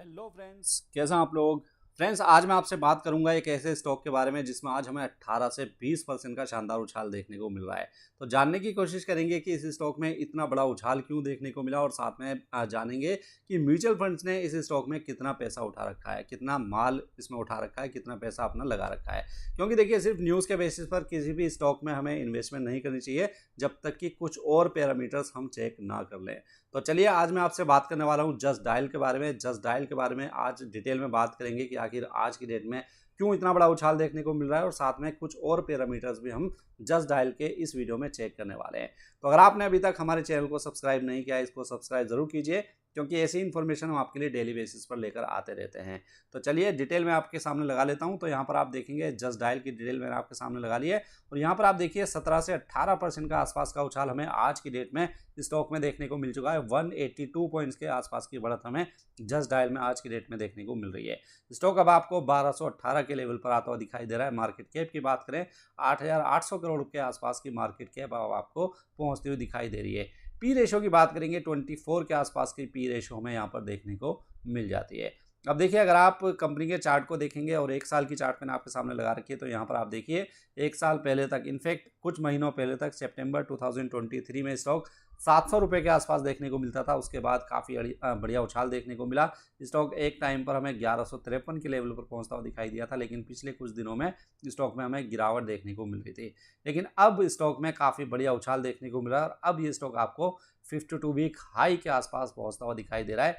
Hello friends, कैसे हैं आप लोग। फ्रेंड्स, आज मैं आपसे बात करूंगा एक ऐसे स्टॉक के बारे में जिसमें आज हमें 18 से 20% का शानदार उछाल देखने को मिल रहा है। तो जानने की कोशिश करेंगे कि इस स्टॉक में इतना बड़ा उछाल क्यों देखने को मिला और साथ में जानेंगे कि म्यूचुअल फंड्स ने इस स्टॉक में कितना पैसा उठा रखा है, कितना माल इसमें उठा रखा है, कितना पैसा अपना लगा रखा है। क्योंकि देखिए, सिर्फ न्यूज़ के बेसिस पर किसी भी स्टॉक में हमें इन्वेस्टमेंट नहीं करनी चाहिए जब तक कि कुछ और पैरामीटर्स हम चेक ना कर लें। तो चलिए, आज मैं आपसे बात करने वाला हूँ जस्ट डायल के बारे में। जस्ट डायल के बारे में आज डिटेल में बात करेंगे कि आखिर आज की डेट में क्यों इतना बड़ा उछाल देखने को मिल रहा है, और साथ में कुछ और पैरामीटर्स भी हम जस्ट डायल के इस वीडियो में चेक करने वाले हैं। तो अगर आपने अभी तक हमारे चैनल को सब्सक्राइब नहीं किया है, इसको सब्सक्राइब जरूर कीजिए, क्योंकि ऐसी इन्फॉर्मेशन हम आपके लिए डेली बेसिस पर लेकर आते रहते हैं। तो चलिए, डिटेल में आपके सामने लगा लेता हूं। तो यहाँ पर आप देखेंगे जस्ट डायल की डिटेल मैंने आपके सामने लगा ली है, और यहाँ पर आप देखिए 17 से 18% का आसपास का उछाल हमें आज की डेट में स्टॉक में देखने को मिल चुका है। 182 पॉइंट्स के आसपास की बढ़त हमें जस्ट डायल में आज की डेट में देखने को मिल रही है। स्टॉक अब आपको 1218 के लेवल पर आता हुआ दिखाई दे रहा है। मार्केट कैप की बात करें, 8800 करोड़ के आसपास की मार्केट कैप अब आपको पहुंचती हुई दिखाई दे रही है। पी रेशो की बात करेंगे, 24 के आसपास की पी रेशो हमें यहाँ पर देखने को मिल जाती है। अब देखिए, अगर आप कंपनी के चार्ट को देखेंगे और एक साल की चार्ट मैंने आपके सामने लगा रखी है, तो यहाँ पर आप देखिए एक साल पहले तक, इनफैक्ट कुछ महीनों पहले तक, सितंबर 2023 में स्टॉक 700 रुपये के आसपास देखने को मिलता था। उसके बाद काफ़ी बढ़िया उछाल देखने को मिला। स्टॉक एक टाइम पर हमें 1153 के लेवल पर पहुंचता हुआ दिखाई दिया था, लेकिन पिछले कुछ दिनों में स्टॉक में हमें गिरावट देखने को मिल रही थी। लेकिन अब स्टॉक में काफ़ी बढ़िया उछाल देखने को मिला, और अब ये स्टॉक आपको 52 वीक हाई के आसपास पहुंचता हुआ दिखाई दे रहा है।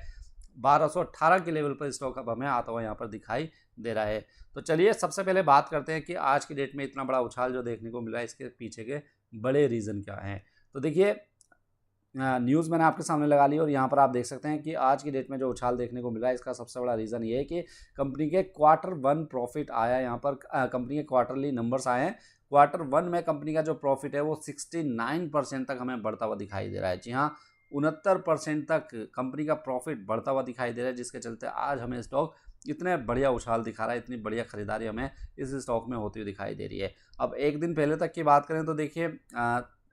1218 के लेवल पर स्टॉक अब हमें आता हुआ यहाँ पर दिखाई दे रहा है। तो चलिए, सबसे पहले बात करते हैं कि आज की डेट में इतना बड़ा उछाल जो देखने को मिला है, इसके पीछे के बड़े रीज़न क्या हैं। तो देखिए, न्यूज़ मैंने आपके सामने लगा ली, और यहाँ पर आप देख सकते हैं कि आज की डेट में जो उछाल देखने को मिला है, इसका सबसे बड़ा रीज़न ये है कि कंपनी के Q1 प्रॉफिट आया है। यहाँ पर कंपनी के क्वार्टरली नंबर्स आए हैं। Q1 में कंपनी का जो प्रॉफिट है वो 69% तक हमें बढ़ता हुआ दिखाई दे रहा है। जी हाँ, 69% तक कंपनी का प्रॉफिट बढ़ता हुआ दिखाई दे रहा है, जिसके चलते आज हमें स्टॉक इतने बढ़िया उछाल दिखा रहा है, इतनी बढ़िया खरीदारी हमें इस स्टॉक में होती हुई दिखाई दे रही है। अब एक दिन पहले तक की बात करें तो देखिए,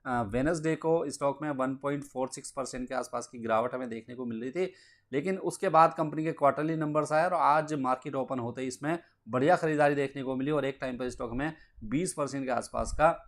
वेडनेसडे को स्टॉक में 1.46% के आसपास की गिरावट हमें देखने को मिल रही थी, लेकिन उसके बाद कंपनी के क्वार्टरली नंबर्स आए और आज मार्केट ओपन होते ही इसमें बढ़िया खरीदारी देखने को मिली, और एक टाइम पर स्टॉक में 20% के आसपास का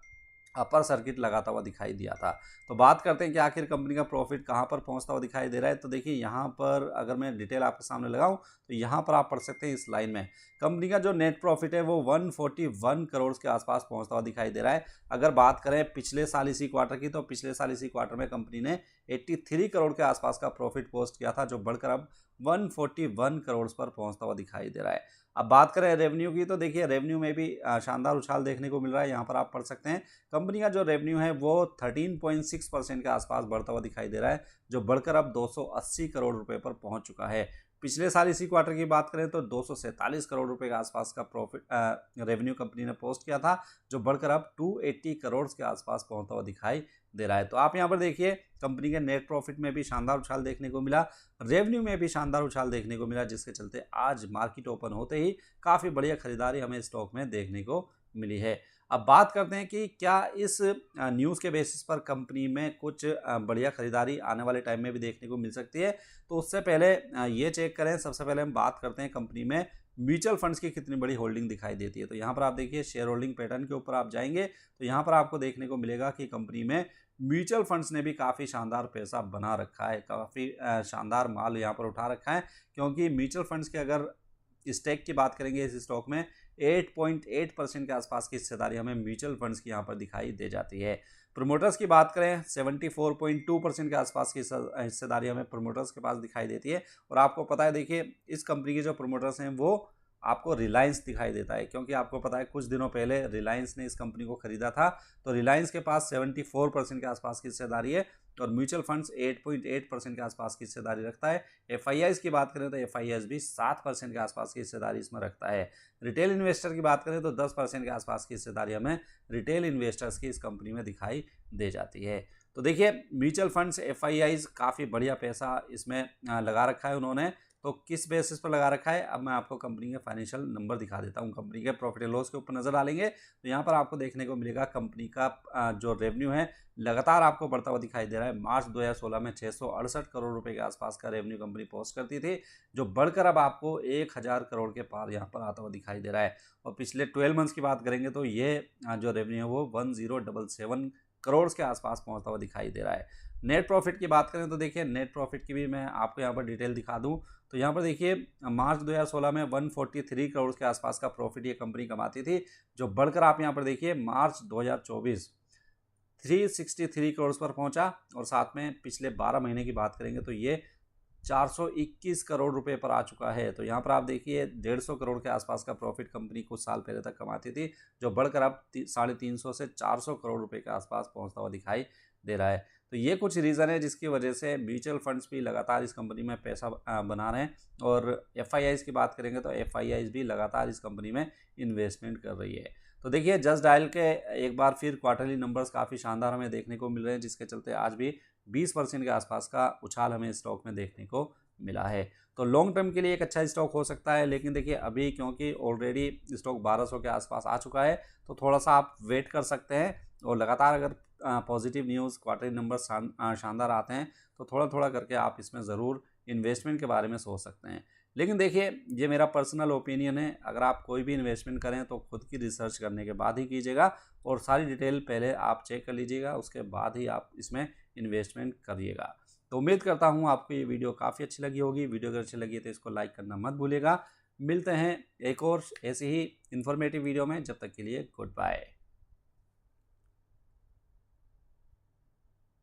अपर सर्किट लगाता हुआ दिखाई दिया था। तो बात करते हैं कि आखिर कंपनी का प्रॉफिट कहां पर पहुंचता हुआ दिखाई दे रहा है। तो देखिए, यहां पर अगर मैं डिटेल आपके सामने लगाऊं तो यहां पर आप पढ़ सकते हैं इस लाइन में कंपनी का जो नेट प्रॉफिट है वो 141 करोड़ के आसपास पहुंचता हुआ दिखाई दे रहा है। अगर बात करें पिछले साल इसी क्वार्टर की, तो पिछले साल इसी क्वार्टर में कंपनी ने 83 करोड़ के आसपास का प्रॉफिट पोस्ट किया था, जो बढ़कर अब 141 करोड़ पर पहुंचता हुआ दिखाई दे रहा है। अब बात करें रेवेन्यू की, तो देखिए रेवेन्यू में भी शानदार उछाल देखने को मिल रहा है। यहाँ पर आप पढ़ सकते हैं कंपनी का जो रेवेन्यू है वो 13.6% के आसपास बढ़ता हुआ दिखाई दे रहा है, जो बढ़कर अब 280 करोड़ रुपए पर पहुंच चुका है। पिछले साल इसी क्वार्टर की बात करें तो 247 करोड़ रुपए के आसपास का प्रॉफिट रेवेन्यू कंपनी ने पोस्ट किया था, जो बढ़कर अब 280 करोड़ के आसपास पहुंचता हुआ दिखाई दे रहा है। तो आप यहाँ पर देखिए, कंपनी के नेट प्रॉफिट में भी शानदार उछाल देखने को मिला, रेवेन्यू में भी शानदार उछाल देखने को मिला, जिसके चलते आज मार्केट ओपन होते ही काफ़ी बढ़िया खरीदारी हमें स्टॉक में देखने को मिली है। अब बात करते हैं कि क्या इस न्यूज़ के बेसिस पर कंपनी में कुछ बढ़िया खरीदारी आने वाले टाइम में भी देखने को मिल सकती है। तो उससे पहले ये चेक करें, सबसे पहले हम बात करते हैं कंपनी में म्यूचुअल फंड्स की कितनी बड़ी होल्डिंग दिखाई देती है। तो यहाँ पर आप देखिए, शेयर होल्डिंग पैटर्न के ऊपर आप जाएंगे तो यहाँ पर आपको देखने को मिलेगा कि कंपनी में म्यूचुअल फंड्स ने भी काफ़ी शानदार पैसा बना रखा है, काफ़ी शानदार माल यहाँ पर उठा रखा है। क्योंकि म्यूचुअल फंड्स के अगर स्टेक की बात करेंगे इस स्टॉक में, 8.8% के आसपास की हिस्सेदारी हमें म्यूचुअल फंड्स की यहाँ पर दिखाई दे जाती है। प्रोमोटर्स की बात करें, 74.2% के आसपास की हिस्सेदारी हमें प्रोमोटर्स के पास दिखाई देती है। और आपको पता है, देखिए इस कंपनी के जो प्रोमोटर्स हैं वो आपको रिलायंस दिखाई देता है, क्योंकि आपको पता है कुछ दिनों पहले रिलायंस ने इस कंपनी को खरीदा था। तो रिलायंस के पास 74% के आसपास की हिस्सेदारी है, और म्यूचुअल फंड्स 8.8% के आसपास की हिस्सेदारी रखता है। एफआईआईज की बात करें तो एफआईआईज भी 7% के आसपास की हिस्सेदारी इसमें रखता है। रिटेल इन्वेस्टर की बात करें तो 10% के आसपास की हिस्सेदारी हमें रिटेल इन्वेस्टर्स की इस कंपनी में दिखाई दे जाती है। तो देखिए, म्यूचुअल फंड्स, एफआईआईज काफ़ी बढ़िया पैसा इसमें लगा रखा है उन्होंने, तो किस बेसिस पर लगा रखा है, अब मैं आपको कंपनी के फाइनेंशियल नंबर दिखा देता हूँ। कंपनी के प्रॉफिट एंड लॉस के ऊपर नज़र डालेंगे तो यहाँ पर आपको देखने को मिलेगा कंपनी का जो रेवेन्यू है लगातार आपको बढ़ता हुआ दिखाई दे रहा है। मार्च 2016 में 668 करोड़ रुपए के आसपास का रेवेन्यू कंपनी पोस्ट करती थी, जो बढ़कर अब आपको 1000 करोड़ के पार यहाँ पर आता हुआ दिखाई दे रहा है। और पिछले 12 मंथ्स की बात करेंगे तो ये जो रेवेन्यू है वो 1077 करोड़ के आसपास पहुंचता हुआ दिखाई दे रहा है। नेट प्रॉफिट की बात करें तो देखिए नेट प्रॉफिट की भी मैं आपको यहाँ पर डिटेल दिखा दूं तो यहाँ पर देखिए मार्च 2016 में 143 करोड़ के आसपास का प्रॉफिट ये कंपनी कमाती थी, जो बढ़कर आप यहाँ पर देखिए मार्च 2024 363 करोड़ पर पहुंचा। और साथ में पिछले 12 महीने की बात करेंगे तो ये 421 करोड़ रुपए पर आ चुका है। तो यहाँ पर आप देखिए 150 करोड़ के आसपास का प्रॉफिट कंपनी कुछ साल पहले तक कमाती थी, जो बढ़कर अब 350 से 400 करोड़ रुपए के आसपास पहुंचता हुआ दिखाई दे रहा है। तो ये कुछ रीज़न है जिसकी वजह से म्यूचुअल फंड्स भी लगातार इस कंपनी में पैसा बना रहे हैं। और एफआईआईज़ की बात करेंगे तो एफआईआईज़ भी लगातार इस कंपनी में इन्वेस्टमेंट कर रही है। तो देखिए जस्ट डायल के एक बार फिर क्वार्टरली नंबर्स काफ़ी शानदार हमें देखने को मिल रहे हैं, जिसके चलते आज भी 20% के आसपास का उछाल हमें स्टॉक में देखने को मिला है। तो लॉन्ग टर्म के लिए एक अच्छा स्टॉक हो सकता है, लेकिन देखिए अभी क्योंकि ऑलरेडी स्टॉक 1200 के आसपास आ चुका है तो थोड़ा सा आप वेट कर सकते हैं। और लगातार अगर पॉजिटिव न्यूज़ क्वार्टरली नंबर शानदार आते हैं तो थोड़ा थोड़ा करके आप इसमें ज़रूर इन्वेस्टमेंट के बारे में सोच सकते हैं। लेकिन देखिए ये मेरा पर्सनल ओपिनियन है, अगर आप कोई भी इन्वेस्टमेंट करें तो खुद की रिसर्च करने के बाद ही कीजिएगा और सारी डिटेल पहले आप चेक कर लीजिएगा, उसके बाद ही आप इसमें इन्वेस्टमेंट करिएगा। तो उम्मीद करता हूँ आपको ये वीडियो काफ़ी अच्छी लगी होगी। वीडियो अगर अच्छी लगी है तो इसको लाइक करना मत भूलिएगा। मिलते हैं एक और ऐसी ही इन्फॉर्मेटिव वीडियो में, जब तक के लिए गुड बाय।